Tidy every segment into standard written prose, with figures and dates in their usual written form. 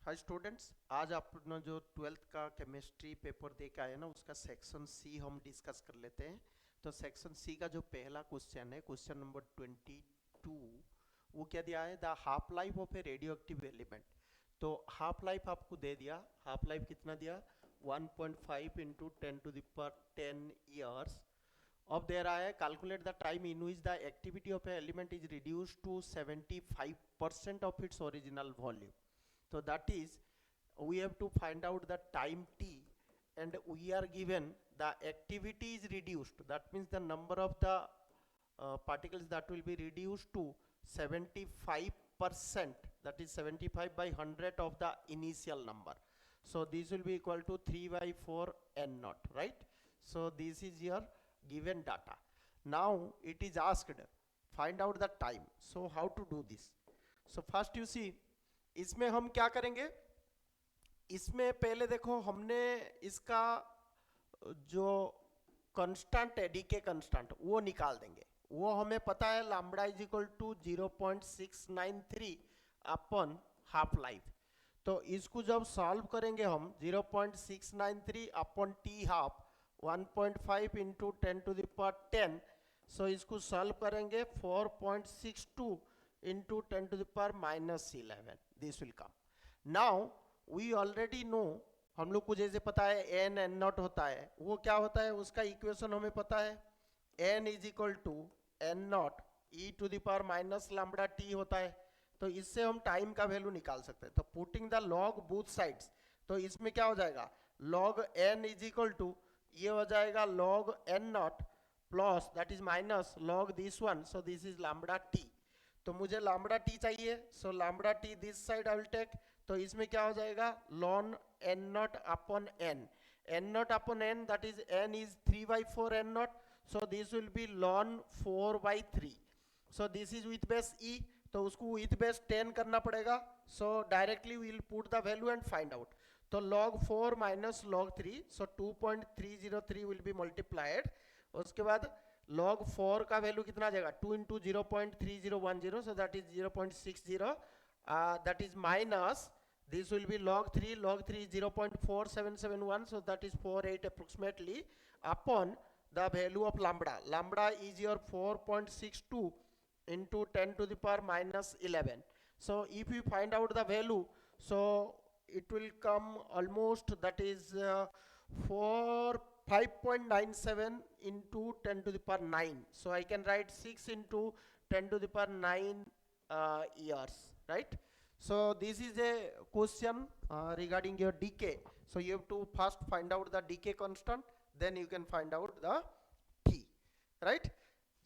Hi students, आज अपना जो 12th का केमिस्ट्री पेपर दे के आए ना, उसका सेक्शन सी हम डिस्कस कर लेते हैं। तो सेक्शन सी का जो पहला क्वेश्चन है, क्वेश्चन नंबर 22, वो क्या दिया है? The half life of a radio active element. तो हाफ लाइफ आपको दे दिया। हाफ लाइफ कितना दिया? 1.5 into 10 to the power 10 years. अब दे रहा है calculate the time in which the activity of a element is reduce to 75% of its original volume. So that is, we have to find out the time t, and we are given the activity is reduced. That means the number of the particles that will be reduced to 75%. That is 75 by 100 of the initial number. So this will be equal to 3 by 4 n naught, right? So this is your given data. Now it is asked, find out the time. So how to do this? So first you see, इसमें हम क्या करेंगे? इसमें पहले देखो, हमने इसका जो कांस्टेंट है, डीके कांस्टेंट, वो निकाल देंगे। वो हमें पता है, lambda is equal to 0.693 upon half life. तो इसको जब सॉल्व करेंगे हम, 0.693 upon T half 1.5 into 10 to the power 10। So इसको सॉल्व करेंगे 4.62 into 10 to the power minus 11. This will come. Now we already know, हम लोग को जैसे पता है n n नॉट होता है, वो क्या होता है उसका इक्वेशन हमें पता है, n is equal to n naught e to the power minus lambda t होता है। तो इससे हम टाइम का वैल्यू निकाल सकते हैं। तो putting the log both sides, तो इसमें क्या हो जाएगा, log n is equal to, ये हो जाएगा log n not plus that is minus log this one, so this is lambda t। तो मुझे लैम्बडा टी चाहिए, so lambda T this side I will take. तो इसमें क्या हो जाएगा, ln N not upon N, N not upon N, that is N is 3 by 4 N not, so this will be ln 4 by 3। So this is with base E, तो उसको with base 10 करना पड़ेगा। So directly we will put the value and find out. तो log 4 minus log 3, so 2.303 will be multiplied. उसके बाद log 4 का value कितना आ जाएगा, 2 into 0.3010, so that is 0.60, that is minus, this will be log 3, log 3 is 0.4771, so that is 48 approximately, upon the value of lambda. Lambda is your 4.62 into 10 to the power minus 11. So if you find out the value, so it will come almost, that is 5.97 into 10 to the power 9. So I can write 6 into 10 to the power 9 years, right? So this is a question regarding your decay. So you have to first find out the decay constant, then you can find out the t, right?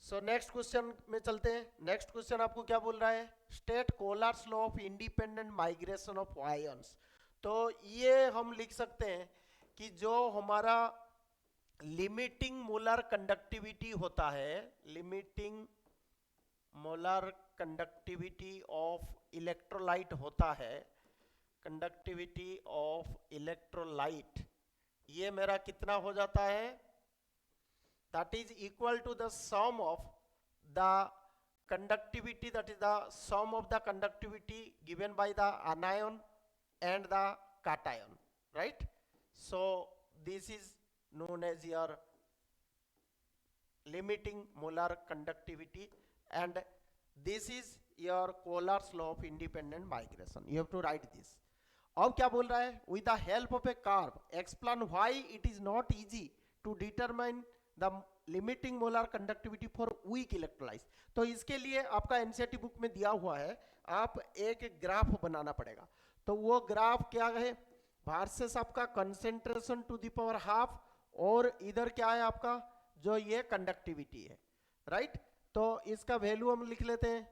So next question में चलते हैं। Next question आपको क्या बोल रहा है, state Kohlrausch's law of independent migration of ions. तो ये हम लिख सकते हैं कि जो हमारा लिमिटिंग मोलर कंडक्टिविटी होता है, limiting molar conductivity of electrolyte होता है, कंडक्टिविटी ऑफ इलेक्ट्रोलाइट, ये मेरा कितना हो जाता है, that is equal to the sum of the conductivity, that is the sum of the conductivity given by the anion and the cation, right? So this is known as your limiting molar conductivity, and this is your Kohl's law of independent migration. You have to write this. अब क्या बोल रहा है, with the help of a curve explain why it is not easy to determine the limiting molar conductivity for weak electrolytes. तो इसके लिए आपका NCERT book में दिया हुआ है, आप एक ग्राफ बनाना पड़ेगा। तो वो ग्राफ क्या है, वर्सेस आपका concentration to the power half, और इधर क्या है आपका जो ये कंडक्टिविटी है, राइट? तो इसका वैल्यू हम लिख लेते हैं।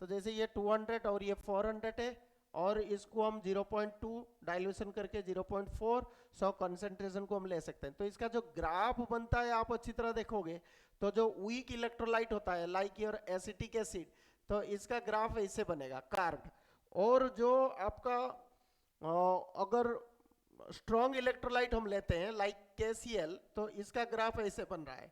तो जैसे ये 200 और ये 400 है, और इसको हम 0.2 डाइल्यूशन करके 0.4, सो कंसेंट्रेशन को हम ले सकते हैं। तो इसका जो ग्राफ बनता है, आप अच्छी तरह देखोगे, तो जो वीक इलेक्ट्रोलाइट होता है लाइक योर एसिटिक एसिड, तो इसका ग्राफ ऐसे बनेगा कार्व्ड। और जो आपका अगर स्ट्रॉन्ग इलेक्ट्रोलाइट हम लेते हैं लाइक KCl, तो इसका ग्राफ ऐसे बन रहा है।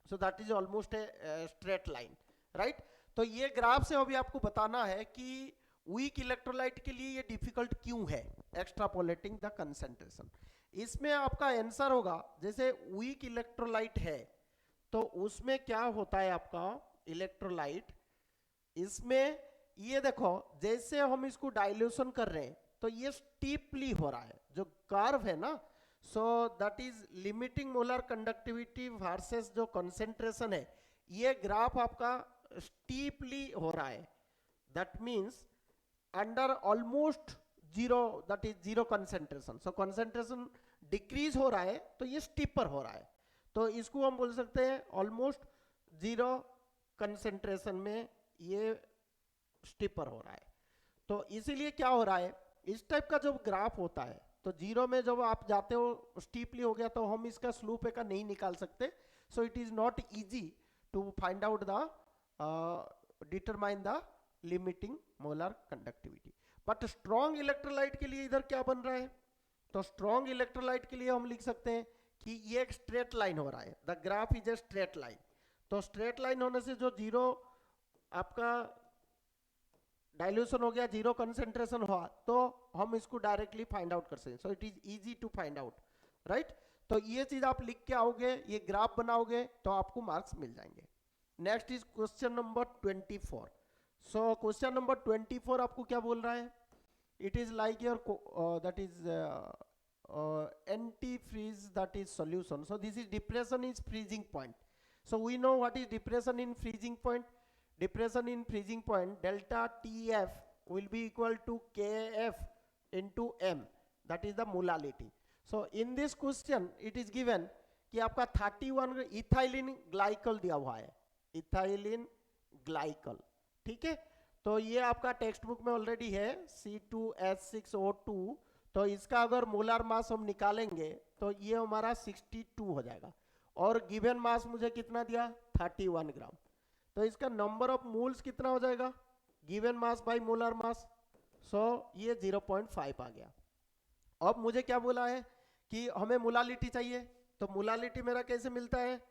सो that is almost a straight line, right? तो ये ग्राफ से अभी आपको बताना है कि वीक इलेक्ट्रोलाइट के लिए ये डिफिकल्ट क्यों है, एक्स्ट्रापोलेटिंग द कंसेंट्रेशन। इसमें आपका आंसर होगा, जैसे वीक इलेक्ट्रोलाइट है तो उसमें क्या होता है आपका इलेक्ट्रोलाइट, इसमें ये देखो जैसे हम इसको डाइल्यूशन कर रहे हैं तो ये स्टीपली हो रहा है, जो कर्व है ना, सो that is limiting molar conductivity versus जो कंसेंट्रेशन है, ये ग्राफ आपका स्टीपली हो रहा है। That means under almost zero, that is zero concentration, so concentration decrease हो रहा है तो ये स्टीपर हो रहा है, तो इसको हम बोल सकते हैं ऑलमोस्ट जीरो कंसेंट्रेशन में ये स्टीपर हो रहा है। तो इसीलिए क्या हो रहा है, इस टाइप का जब ग्राफ होता है तो जीरो में जब आप जाते हो स्टीपली हो गया तो हम इसका स्लोप का नहीं निकाल सकते, so it is not easy to find out the determine the limiting molar conductivity. But strong electrolyte के लिए इधर क्या बन रहा है, तो स्ट्रॉन्ग इलेक्ट्रोलाइट के लिए हम लिख सकते हैं कि ये एक स्ट्रेट लाइन हो रहा है, the graph is a straight line. तो स्ट्रेट लाइन होने से जो जीरो आपका डाइल्यूशन हो गया, जीरो कंसेंट्रेशन हुआ, तो हम इसको डायरेक्टली फाइंड आउट कर सकते हैं, so it is easy to find out, right. तो ये चीज आप लिख के आओगे, ये ग्राफ बनाओगे तो आपको मार्क्स मिल जाएंगे। Next is question number 24। So question number 24 आपको क्या बोल रहा है, it is like your that is anti-freeze, that is solution. So this is depression is freezing point. So we know what is depression in freezing point. Depression in freezing point, delta TF will be equal to KF into M, that is the molality. So in this question it is given कि आपका 31 ethylene glycol दिया हुआ है, ethylene glycol, ठीक है। तो ये आपका टेक्स्ट बुक में ऑलरेडी है C2H6O2, तो इसका अगर मोलर मास हम निकालेंगे तो ये हमारा 62 हो जाएगा, और गिवन मास मुझे कितना दिया 31 ग्राम, तो इसका नंबर ऑफ मोल्स कितना हो जाएगा, given mass by molar mass, so ये 0.5 आ गया। अब मुझे क्या बोला है कि हमें मोलालिटी चाहिए, तो मोलालिटी मेरा कैसे मिलता है,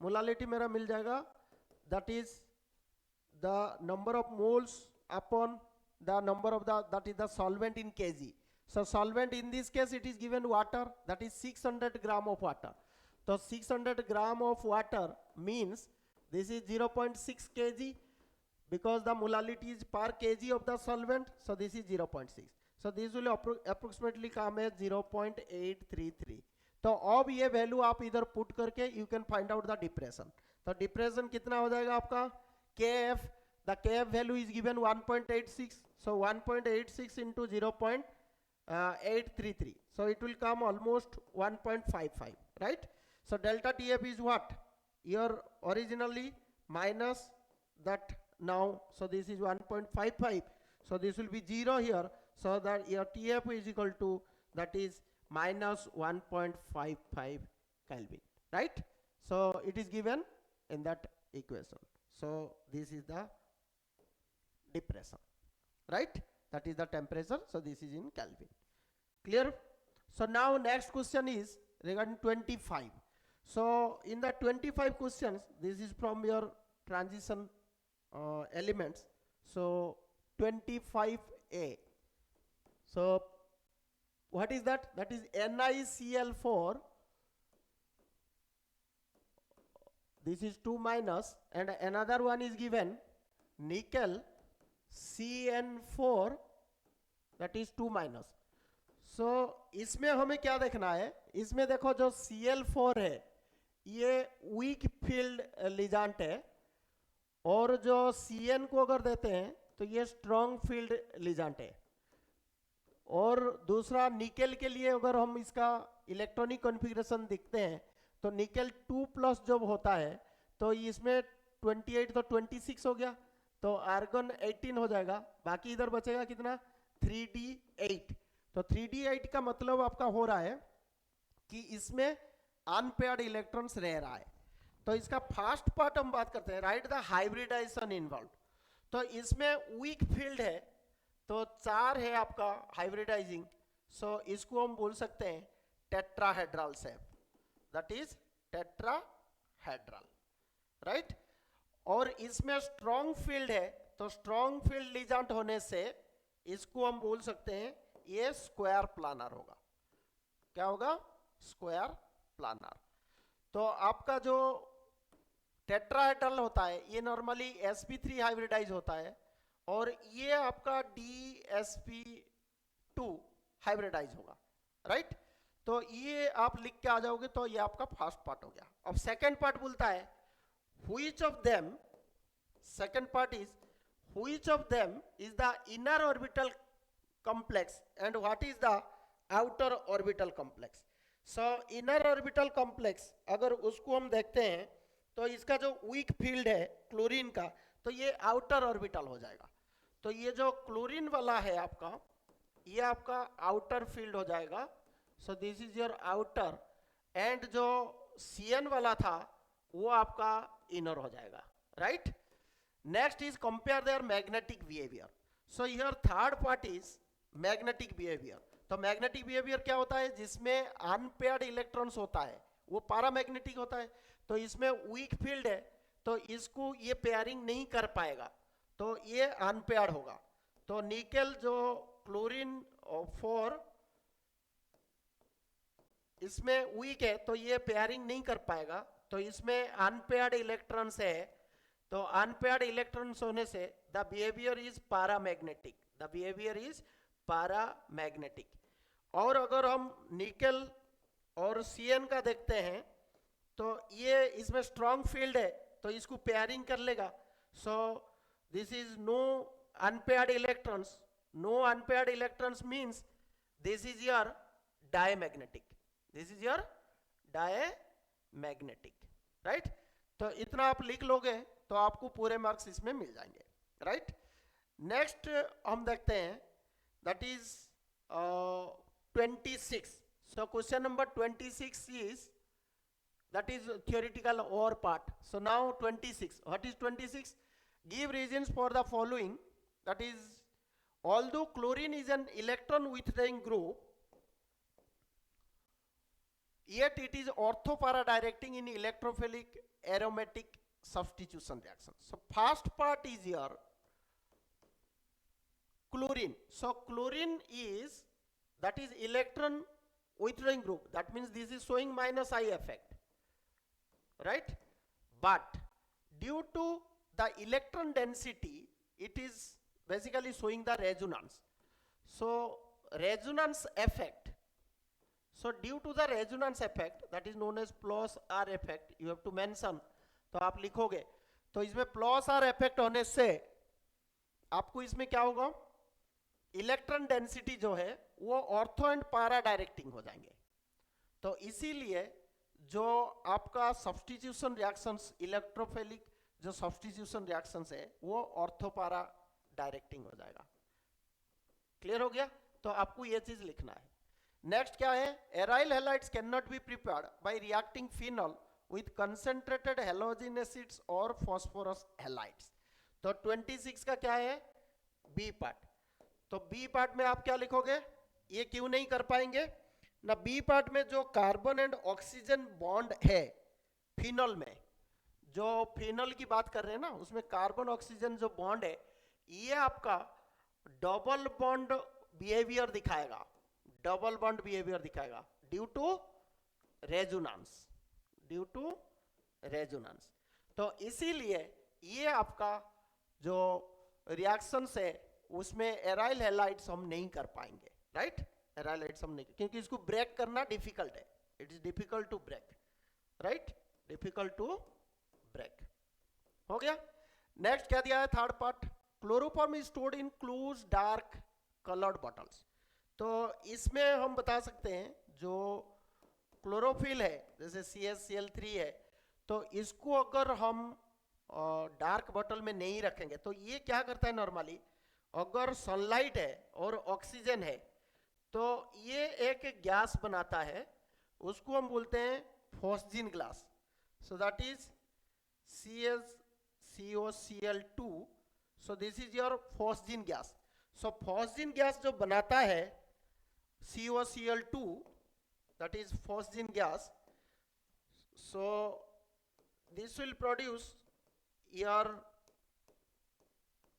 मोलालिटी मेरा मिल जाएगा that is the number of moles upon the number of the that is the solvent in KG. So solvent in this case it is given water, that is 600 gram of water. So 600 gram of water means this is 0.6 kg, because the molality is per kg of the solvent, so this is 0.6. So this will approximately come as 0.833. तो अब ये value आप इधर put करके you can find out the depression. तो depression कितना हो जाएगा आपका KF, the KF value is given 1.86, so 1.86 into 0.833, so it will come almost 1.55, right? So delta TF is what, your originally minus that now, so this is 1.55, so this will be 0 here, so that your TF is equal to, that is minus 1.55 Kelvin, right? So it is given in that equation. So this is the depression, right? That is the temperature, so this is in Kelvin. Clear? So now next question is regarding 25. So in the 25 questions, this is from your transition elements. So 25A. So what is that? That is NiCl4. This is 2 minus, and another one is given nickel CN4, that is 2 minus. So इसमें हमें क्या देखना है, इसमें देखो जो Cl4 है ये वीक फील्ड लिजांट है, और जो Cn को अगर देते हैं तो ये स्ट्रॉन्ग फील्ड लिजांट है। और दूसरा निकेल के लिए अगर हम इसका इलेक्ट्रॉनिक कॉन्फ़िगरेशन देखते हैं तो निकेल 2+ जब होता है तो इसमें 28 तो 26 हो गया, तो आर्गन 18 हो जाएगा, बाकी इधर बचेगा कितना 3d8। तो 3d8 का मतलब आपका हो रहा है कि इसमें अनपेयर्ड इलेक्ट्रॉन्स रह रहा है। तो इसका फर्स्ट पार्ट हम बात करते हैं, राइट द हाइब्रिडाइजेशन इन्वॉल्व। तो इसमें वीक फील्ड है, तो 4 है आपका हाइब्रिडाइजिंग, सो इसको हम बोल सकते हैं tetrahedral shape, that is tetrahedral, right. और इसमें स्ट्रॉन्ग फील्ड है, तो स्ट्रॉन्ग फील्ड लिजांट होने से इसको हम बोल सकते हैं ये स्क्वायर प्लानर होगा। क्या होगा? Square planar. तो आपका जो टेट्राहेड्रल होता है ये नॉर्मली sp3 हाइब्रिडाइज होता है, और ये आपका dsp2 हाइब्रिडाइज होगा, राइट। तो ये आप लिख के आ जाओगे तो ये आपका फर्स्ट पार्ट हो गया। अब सेकंड पार्ट बोलता है which of them, second part is which of them is the inner orbital complex and what is the outer orbital complex। so inner orbital complex अगर उसको हम देखते हैं तो इसका जो वीक फील्ड है क्लोरीन का, तो ये आउटर ऑर्बिटल हो जाएगा। तो ये जो क्लोरीन वाला है आपका, ये आपका आउटर फील्ड हो जाएगा। सो this is your outer, and जो CN वाला था वो आपका इनर हो जाएगा, right. Next is compare there magnetic behaviour. So here third part is magnetic behaviour. तो मैग्नेटिक बिहेवियर क्या होता है? जिसमें अनपेयर्ड इलेक्ट्रॉन्स होता है वो पैरामैग्नेटिक होता है। तो इसमें वीक फील्ड है तो इसको ये पेयरिंग नहीं कर पाएगा, तो ये अनपेयर्ड होगा। तो निकेल जो क्लोरीन 4 इसमें वीक है तो ये पेयरिंग नहीं कर पाएगा, तो इसमें अनपेयर्ड इलेक्ट्रॉन्स है। तो अनपेयर्ड इलेक्ट्रॉन्स होने से the behaviour is paramagnetic, the behaviour is paramagnetic. और अगर हम निकेल और CN का देखते हैं तो ये इसमें स्ट्रॉन्ग फील्ड है तो इसको पेयरिंग कर लेगा। So this is no unpaired electrons, no unpaired electrons means this is your diamagnetic, this is your diamagnetic, right. तो इतना आप लिख लोगे तो आपको पूरे मार्क्स इसमें मिल जाएंगे, राइट। नेक्स्ट हम देखते हैं that is 26. So question number 26 is, that is theoretical or part. So now 26, what is 26? Give reasons for the following, that is although chlorine is an electron withdrawing group, yet it is orthopara directing in electrophilic aromatic substitution reaction. So first part is here chlorine. So chlorine is, that is electron withdrawing group, that means this is showing minus I effect, right. But due to the electron density it is basically showing the resonance. So resonance effect, so due to the resonance effect, that is known as plus R effect, you have to mention। तो आप लिखोगे तो इसमें plus R effect होने से आपको इसमें क्या होगा, इलेक्ट्रॉन डेंसिटी जो है वो ऑर्थो एंड पारा डायरेक्टिंग हो जाएंगे। तो इसीलिए जो आपका सब्स्टिट्यूशन रिएक्शंस, इलेक्ट्रोफिलिक जो सब्स्टिट्यूशन रिएक्शंस है वो ऑर्थो पारा डायरेक्टिंग हो जाएगा। क्लियर हो गया? तो आपको ये चीज लिखना है। नेक्स्ट क्या है? Aryl halides can not be prepared by reacting phenol with concentrated halogen acids और फास्फोरस हैलाइड्स। तो 26 का क्या है? B part. तो बी पार्ट में आप क्या लिखोगे? ये क्यों नहीं कर पाएंगे ना। बी पार्ट में जो कार्बन एंड ऑक्सीजन बॉन्ड है फिनॉल में, जो फिनॉल की बात कर रहे हैं ना, उसमें कार्बन ऑक्सीजन जो बॉन्ड है ये आपका डबल बॉन्ड बिहेवियर दिखाएगा, डबल बॉन्ड बिहेवियर दिखाएगा due to resonance, due to resonance. तो इसीलिए ये आपका जो रिएक्शंस है उसमें एराइल हैलाइड्स हम नहीं कर पाएंगे, राइट। एराइल हैलाइड्स हम नहीं, क्योंकि इसको ब्रेक करना डिफिकल्ट है, it is difficult to break, right, difficult to break. हो गया। नेक्स्ट क्या दिया है? Third part, chloroform is stored in close dark coloured bottles. तो इसमें हम बता सकते हैं जो क्लोरोफिल है जैसे CaCl3 है, तो इसको अगर हम डार्क बॉटल में नहीं रखेंगे तो ये क्या करता है नॉर्मली, अगर सनलाइट है और ऑक्सीजन है तो ये एक गैस बनाता है, उसको हम बोलते हैं phosgene glass. So that is CaCO2। So this is your phosgene gas. So phosgene gas जो बनाता है COCl2, that is phosgene gas, so this will produce your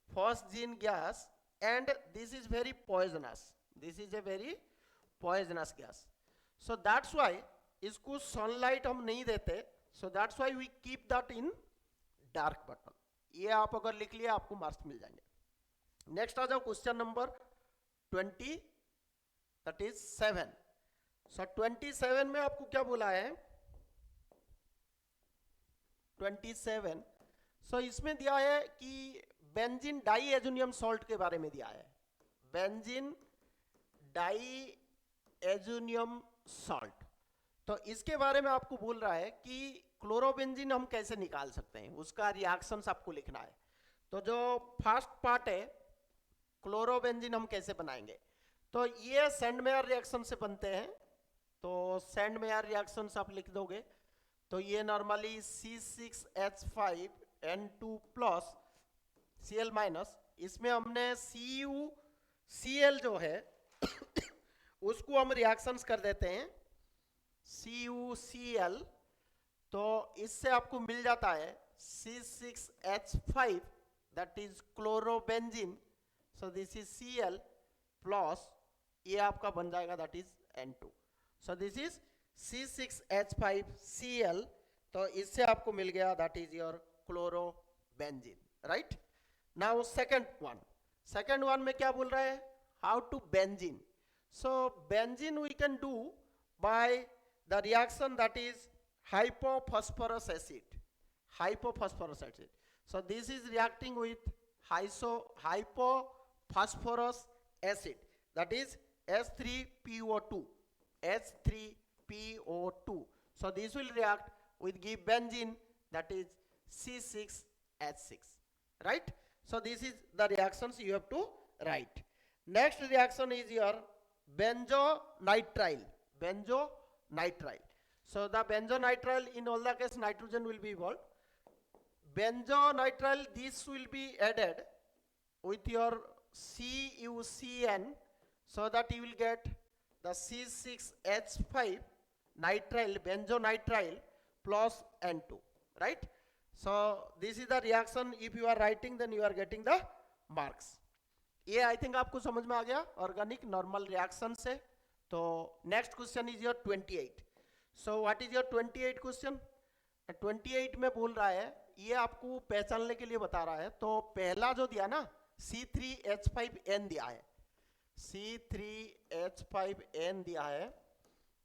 phosgene gas and this is very poisonous. This is a very poisonous gas. So that's why इसको sunlight हम नहीं देते. So that's why we keep that in dark bottle. ये आप अगर लिख लिया आपको मार्क्स मिल जाएंगे. नेक्स्ट आ जाओ question number 20, that is 7. So 27 में आपको क्या बोला है? 27. So इसमें दिया है कि बेंजीन डाईएजुनियम सॉल्ट के बारे में दिया है. Benzene diazonium salt. तो इसके बारे में आपको बोल रहा है कि क्लोरोबेंजीन हम कैसे निकाल सकते हैं, उसका रिएक्शंस आपको लिखना है. तो जो फर्स्ट पार्ट है क्लोरोबेंजीन हम कैसे बनाएंगे, तो ये सैंडमेयर रिएक्शन से बनते हैं. तो सैंडमेयर रिएक्शंस आप लिख दोगे तो ये normally C6H5N2 plus Cl minus, इसमें हमने CuCl जो है उसको हम रिएक्शंस कर देते हैं CuCl. तो इससे आपको मिल जाता है C6H5 that is chlorobenzene. So this is Cl plus ये आपका बन जाएगा that is N2. So this is C6H5Cl. तो इससे आपको मिल गया that is your chlorobenzene, right? Now second one में क्या बोल रहा है? How to benzene. So benzene we can do by the reaction that is hypophosphorus acid. So this is reacting with hypophosphorus acid, that is H3PO2. So this will react with give benzene, that is C6H6, right? So this is the reactions you have to write. Next reaction is your benzonitrile. So the benzonitrile, in all the case nitrogen will be involved. Benzonitrile, this will be added with your CuCN, so that you will get the C6H5 nitrile, benzonitrile plus N2, right? So this is the reaction. If you are writing, then you are getting the marks. ये I think आपको समझ में आ गया organic normal reaction से. तो next question is your 28. So what is your 28 question? 28 में बोल रहा है, ये आपको पहचानने के लिए बता रहा है. तो पहला जो दिया ना C3H5N दिया है, C3H5N दिया है.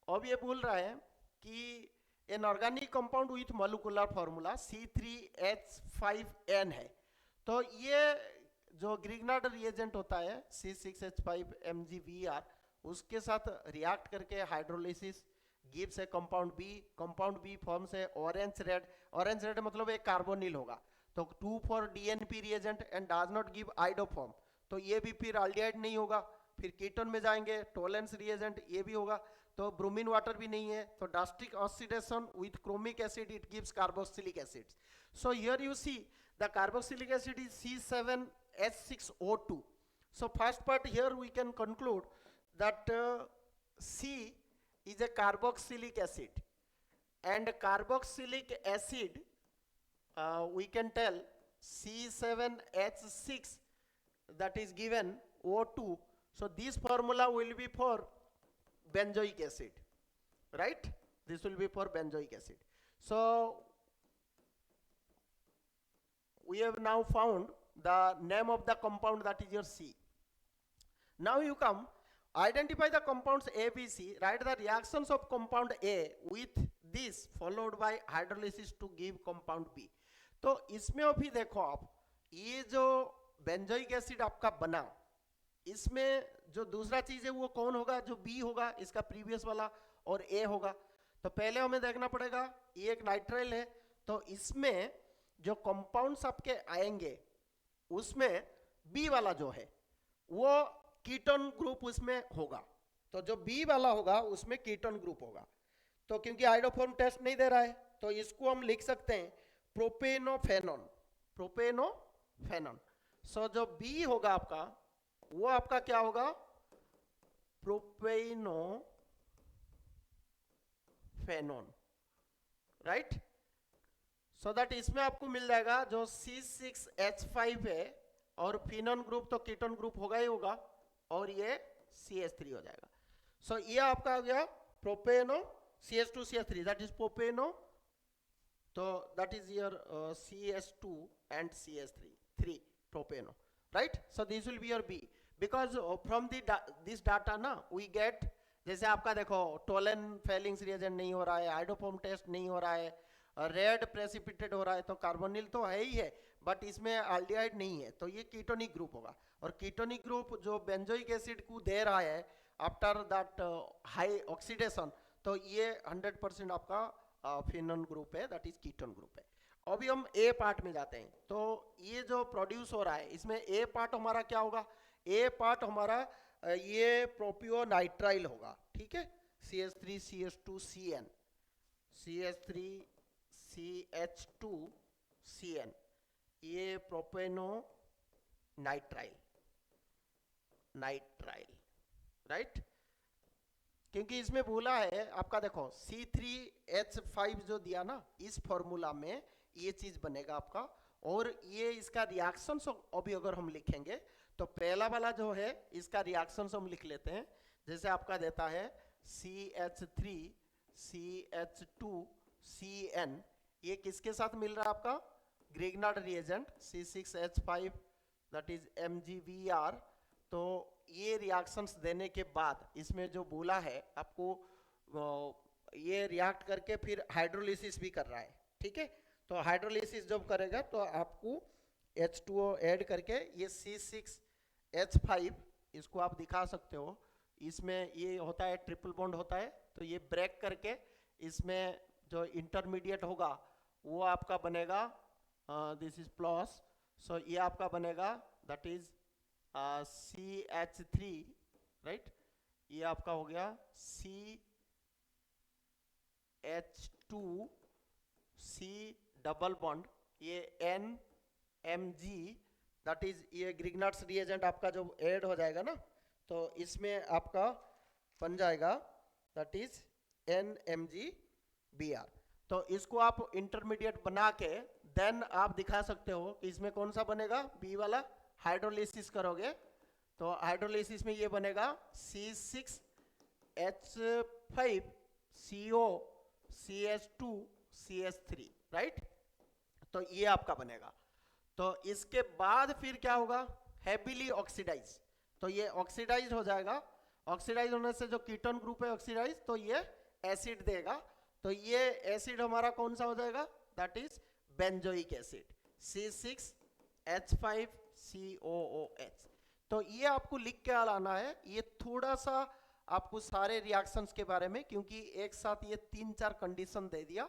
अब ये बोल रहा है कि an organic compound with molecular formula C3H5N है. तो ये जो ग्रिग्नार्ड रिएजेंट होता है C6H5MgVr, उसके साथ रिएक्ट करके hydrolysis gives a compound B forms है ऑरेंज रेड मतलब एक कार्बोनिल होगा. तो 2,4-DNP reagent and does not give iodoform. तो ये भी फिर एल्डिहाइड नहीं होगा. फिर कीटोन में जाएंगे, टोलेंस रिएजेंट ये भी होगा. तो ब्रोमीन वाटर भी नहीं है. तो drastic oxidation with chromic acid it gives carboxylic acid. So here you see the carboxylic acid is C7H6O2. So first part here we can conclude that C is a carboxylic acid, and carboxylic acid we can tell C7H6 that is given O2. So this formula will be for benzoic acid, right? This will be for benzoic acid. So we have now found the name of the compound, that is your C. Now you come, identify the compounds A, B, C, write the reactions of compound A with this followed by hydrolysis to give compound B. तो इसमें अभी देखो आप, ये जो benzoic acid आपका बना, इसमें जो दूसरा चीज है वो कौन होगा? जो B होगा, इसका प्रीवियस वाला, और A होगा. तो पहले हमें देखना पड़ेगा, ये एक नाइट्राइल है, तो इसमें जो कंपाउंड्स आपके आएंगे उसमें B वाला जो है वो कीटोन ग्रुप उसमें होगा. तो जो B वाला होगा उसमें कीटोन ग्रुप होगा. तो क्योंकि आइडोफॉर्म टेस्ट नहीं दे रहा है तो इसको हम लिख सकते हैं प्रोपेनोफेनॉन. सो जो B होगा आपका वो आपका क्या होगा? प्रोपेनोफेनॉन, राइट? सो दैट इसमें आपको मिल जाएगा जो C6H5 है और फिनोन ग्रुप तो कीटोन ग्रुप होगा ही होगा, और ये CH3 हो जाएगा। सो ये आपका आ गया प्रोपेनो CH2 CH3, दैट इज प्रोपेनो, तो that is your CH2 and CH3, 3 propano, right? So this will be your B, because from the this data ना we get, जैसे आपका देखो टोलन फेलिंग्स रिएजेंट नहीं हो रहा है, हाइड्रोफोम टेस्ट नहीं हो रहा है, रेड प्रेसिपिटेट हो रहा है, तो कार्बोनिल तो है ही है बट इसमें एल्डिहाइड नहीं है, तो ये कीटोनिक ग्रुप होगा। और कीटोनिक ग्रुप जो बेंजोइक एसिड को दे रहा है आफ्टर दैट हाई ऑक्सीडेशन, तो ये 100% आपका फिनोन ग्रुप है, दैट इज कीटोन ग्रुप है। अभी हम ए पार्ट में जाते हैं, तो ये जो प्रोड्यूस हो रहा है इसमें ए पार्ट हमारा क्या होगा, ए पार्ट हमारा ये प्रोपियोनाइट्राइल होगा, ठीक है, CH3 CH2 CN, CH3 CH2 CN, ये प्रोपेनो नाइट्राइल, नाइट्राइल, राइट? क्योंकि इसमें बोला है आपका देखो C3H5 जो दिया ना, इस फॉर्मूला में ये चीज बनेगा आपका, और ये इसका रिएक्शन अभी अगर हम लिखेंगे तो पहला वाला जो है इसका रिएक्शन हम लिख लेते हैं। जैसे आपका देता है CH3 CH2 CN, ये किसके साथ मिल रहा है आपका, Grignard reagent C6H5 that is MgVr। तो ये रिएक्शंस देने के बाद इसमें जो बोला है आपको, ये रिएक्ट करके फिर हाइड्रोलिसिस भी कर रहा है, ठीक है। तो हाइड्रोलिसिस जब करेगा तो आपको H2O ऐड करके ये C6H5, इसको आप दिखा सकते हो, इसमें ये होता है ट्रिपल बॉन्ड होता है, तो ये ब्रेक करके इसमें जो इंटरमीडिएट होगा वो आपका बनेगा, दिस इज प्लस, सो ये आपका बनेगा दैट इज CH3, राइट, ये आपका हो गया CH2 C डबल बॉन्ड, ये NMG, दैट इज ये ग्रिग्नार्ड्स रिएजेंट आपका जो ऐड हो जाएगा ना, तो इसमें आपका बन जाएगा दैट इज NMgBr। तो इसको आप इंटरमीडिएट बना के देन आप दिखा सकते हो कि इसमें कौन सा बनेगा, बी वाला। हाइड्रोलिसिस करोगे तो हाइड्रोलिसिस में ये बनेगा C6H5 CO CH2 CH3, right? तो ये आपका बनेगा। तो इसके बाद फिर क्या होगा, हैवीली ऑक्सीडाइज, तो ये ऑक्सीडाइज हो जाएगा। ऑक्सीडाइज होने से जो कीटोन ग्रुप है ऑक्सीडाइज, तो ये एसिड देगा, तो ये एसिड हमारा कौन सा हो जाएगा, that is benzoic acid C6H5COOH। तो ये आपको लिख के लाना है, ये थोड़ा सा आपको सारे रिएक्शंस के बारे में, क्योंकि एक साथ ये 3-4 कंडीशन दे दिया।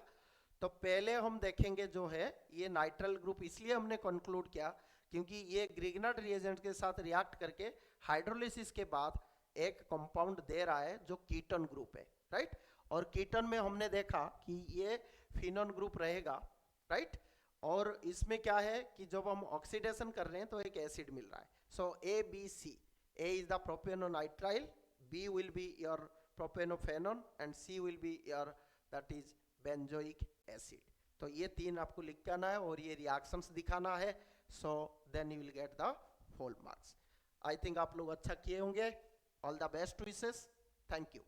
तो पहले हम देखेंगे जो है ये नाइट्राइल ग्रुप, इसलिए हमने कंक्लूड किया क्योंकि ये ग्रिग्नार्ड रिएजेंट के साथ रिएक्ट करके हाइड्रोलिसिस के बाद एक कंपाउंड दे रहा है जो कीटोन ग्रुप है, राइट? और कीटोन में हमने देखा कि ये फिनोन ग्रुप रहेगा, राइट? और इसमें क्या है कि जब हम ऑक्सीडेशन कर रहे हैं तो एक एसिड मिल रहा है। सो ABC, A is the propanonitrile, B will be your propanophenone and C will be your that is benzoic acid। तो ये 3 आपको लिख के आना है और ये रिएक्शंस दिखाना है, so then you will get the whole marks. I think आप लोग अच्छा किए होंगे। All the best wishes, thank you.